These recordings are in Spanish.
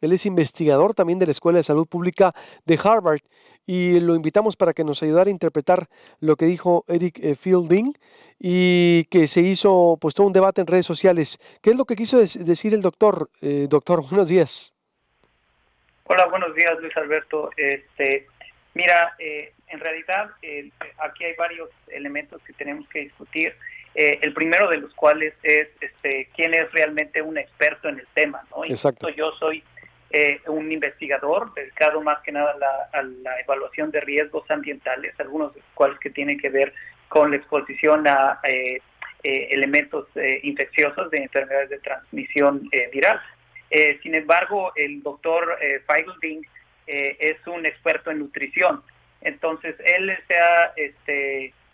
Él es investigador también de la Escuela de Salud Pública de Harvard y lo invitamos para que nos ayudara a interpretar lo que dijo Eric Fielding y que se hizo pues todo un debate en redes sociales. ¿Qué es lo que quiso decir el doctor? Doctor, buenos días. Hola, buenos días, Luis Alberto. Mira, en realidad aquí hay varios elementos que tenemos que discutir. El primero de los cuales es quién es realmente un experto en el tema, ¿no? Exacto. Yo soy un investigador dedicado más que nada a la evaluación de riesgos ambientales, algunos de los cuales que tienen que ver con la exposición a elementos infecciosos de enfermedades de transmisión viral. Sin embargo, el doctor Feigelding es un experto en nutrición. Entonces, él se ha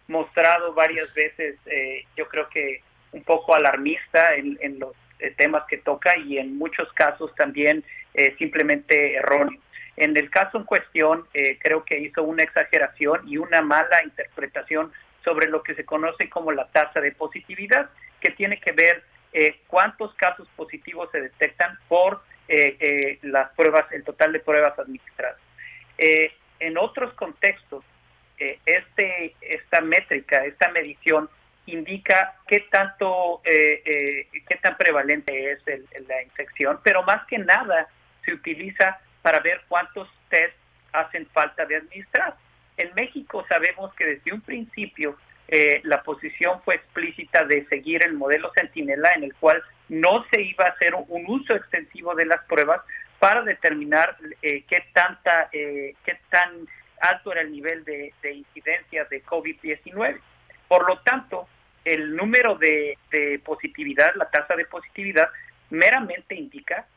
mostrado varias veces, yo creo que un poco alarmista en los temas que toca y en muchos casos también simplemente erróneo. En el caso en cuestión, creo que hizo una exageración y una mala interpretación sobre lo que se conoce como la tasa de positividad, que tiene que ver cuántos casos positivos se detectan por las pruebas, el total de pruebas administradas. En otros contextos, esta métrica, esta medición indica qué tan prevalente es la infección, pero más que nada se utiliza para ver cuántos test hacen falta de administrar. En México sabemos que desde un principio la posición fue explícita de seguir el modelo Centinela, en el cual no se iba a hacer un uso extensivo de las pruebas para determinar qué tan alto era el nivel de incidencia de COVID-19. Por lo tanto, el número de positividad, la tasa de positividad, meramente indica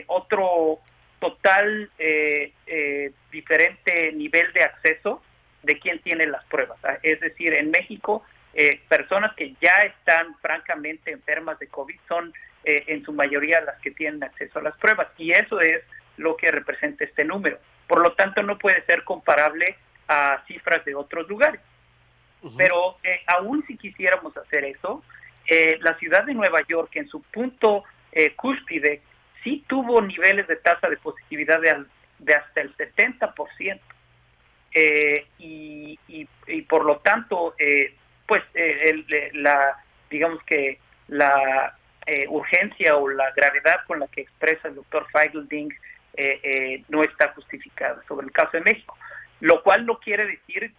otro total diferente nivel de acceso de quién tiene las pruebas. Es decir, en México, personas que ya están francamente enfermas de COVID son en su mayoría las que tienen acceso a las pruebas, y eso es lo que representa este número. Por lo tanto, no puede ser comparable a cifras de otros lugares. Uh-huh. Pero aún si quisiéramos hacer eso, la ciudad de Nueva York, en su punto cúspide, sí tuvo niveles de tasa de positividad de hasta el 70%. Y por lo tanto, digamos que la urgencia o la gravedad con la que expresa el doctor Feigelding no está justificada sobre el caso de México, lo cual no quiere decir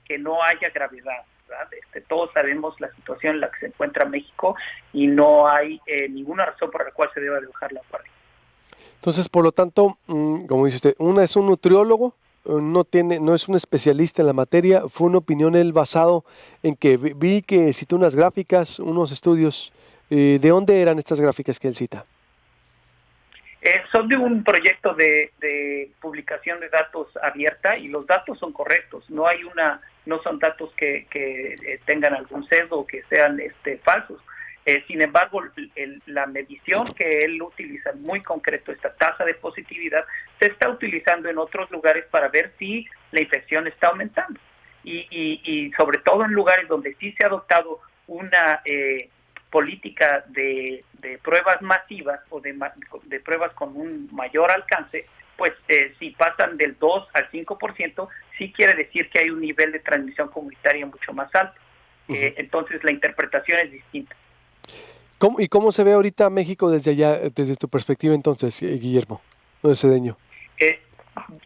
que no haya gravedad, ¿verdad? Todos sabemos la situación en la que se encuentra México y no hay ninguna razón por la cual se deba de bajar la guardia. Entonces, por lo tanto, como dice usted, una es un nutriólogo, no es un especialista en la materia, fue una opinión él basado en que vi que citó unas gráficas, unos estudios. ¿De dónde eran estas gráficas que él cita? Son de un proyecto de publicación de datos abierta, y los datos son correctos. No son datos que tengan algún sesgo o que sean falsos. Sin embargo, la medición que él utiliza, muy concreto, esta tasa de positividad, se está utilizando en otros lugares para ver si la infección está aumentando. Y sobre todo en lugares donde sí se ha adoptado una política de pruebas masivas o de pruebas con un mayor alcance, pues si pasan del 2 al 5%, sí quiere decir que hay un nivel de transmisión comunitaria mucho más alto. Uh-huh. Entonces la interpretación es distinta. ¿Cómo se ve ahorita México desde allá, desde tu perspectiva entonces, Guillermo Cedeño?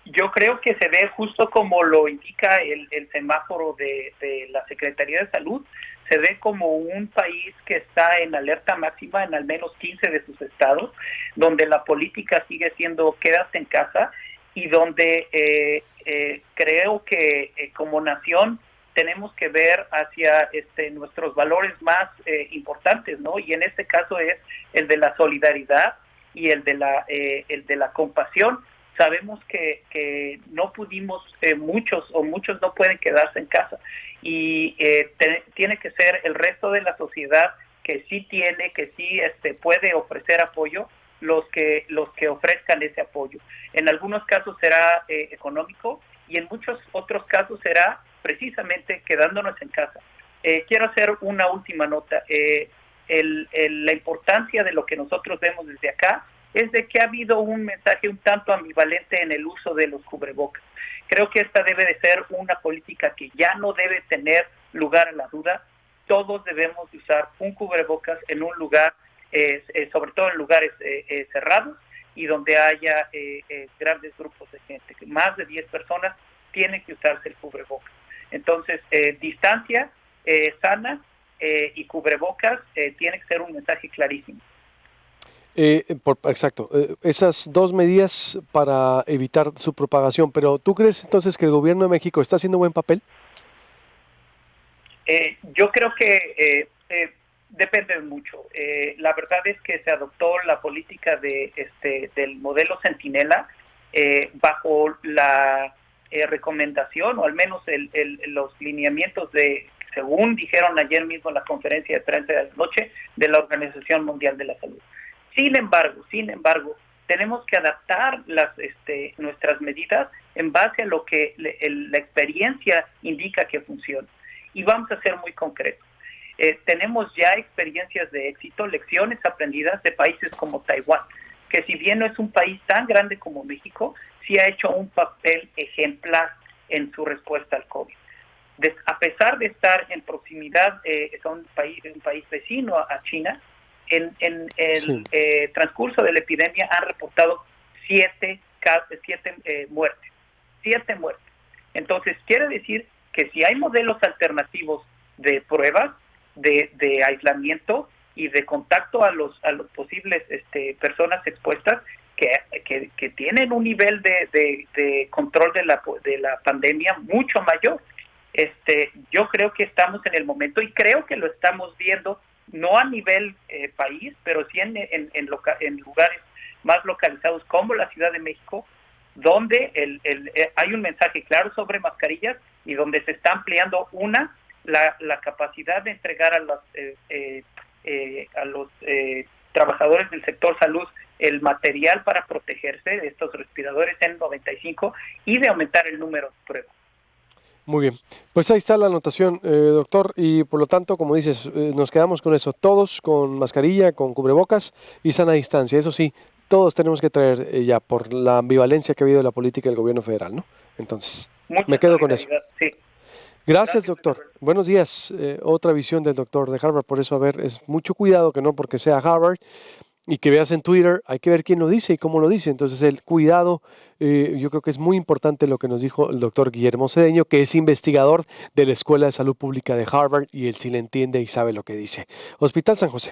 Yo creo que se ve justo como lo indica el semáforo de la Secretaría de Salud. Se ve como un país que está en alerta máxima en al menos 15 de sus estados, donde la política sigue siendo quédate en casa, y donde creo que como nación tenemos que ver hacia nuestros valores más importantes, ¿no? Y en este caso es el de la solidaridad y el de la compasión. Sabemos que no pudimos, muchos no pueden quedarse en casa, y tiene que ser el resto de la sociedad que sí puede ofrecer apoyo, los que ofrezcan ese apoyo. En algunos casos será económico, y en muchos otros casos será precisamente quedándonos en casa. Quiero hacer una última nota. La importancia de lo que nosotros vemos desde acá es de que ha habido un mensaje un tanto ambivalente en el uso de los cubrebocas. Creo que esta debe de ser una política que ya no debe tener lugar a la duda. Todos debemos de usar un cubrebocas en un lugar, sobre todo en lugares cerrados y donde haya grandes grupos de gente. Más de 10 personas tienen que usarse el cubrebocas. Entonces, distancia sana y cubrebocas tiene que ser un mensaje clarísimo. Exacto, esas dos medidas para evitar su propagación, pero ¿tú crees entonces que el gobierno de México está haciendo buen papel? Yo creo que depende mucho. La verdad es que se adoptó la política del modelo Centinela bajo la recomendación, o al menos los lineamientos según dijeron ayer mismo en la conferencia de prensa de la noche, de la Organización Mundial de la Salud. Sin embargo, tenemos que adaptar nuestras medidas en base a lo que la experiencia indica que funciona. Y vamos a ser muy concretos. Tenemos ya experiencias de éxito, lecciones aprendidas de países como Taiwán, que si bien no es un país tan grande como México, sí ha hecho un papel ejemplar en su respuesta al COVID. A pesar de estar en proximidad, son un país vecino a China, en el transcurso de la epidemia han reportado 7 muertes. 7 muertes. Entonces, quiere decir que si hay modelos alternativos de pruebas, de aislamiento y de contacto a los posibles personas expuestas que tienen un nivel de control de la pandemia mucho mayor. Yo creo que estamos en el momento y creo que lo estamos viendo no a nivel país, pero sí en lugares más localizados como la Ciudad de México, donde hay un mensaje claro sobre mascarillas y donde se está ampliando la capacidad de entregar a los trabajadores del sector salud el material para protegerse de estos respiradores N95 y de aumentar el número de pruebas. Muy bien, pues ahí está la anotación, doctor, y por lo tanto, como dices, nos quedamos con eso, todos con mascarilla, con cubrebocas y sana distancia. Eso sí, todos tenemos que traer ya por la ambivalencia que ha habido de la política del gobierno federal, ¿no? Entonces, me quedo con eso. Sí. Gracias, doctor. Buenos días. Otra visión del doctor de Harvard, por eso, a ver, es mucho cuidado que no porque sea Harvard y que veas en Twitter, hay que ver quién lo dice y cómo lo dice. Entonces, el cuidado, yo creo que es muy importante lo que nos dijo el doctor Guillermo Cedeño, que es investigador de la Escuela de Salud Pública de Harvard y él sí le entiende y sabe lo que dice. Hospital San José.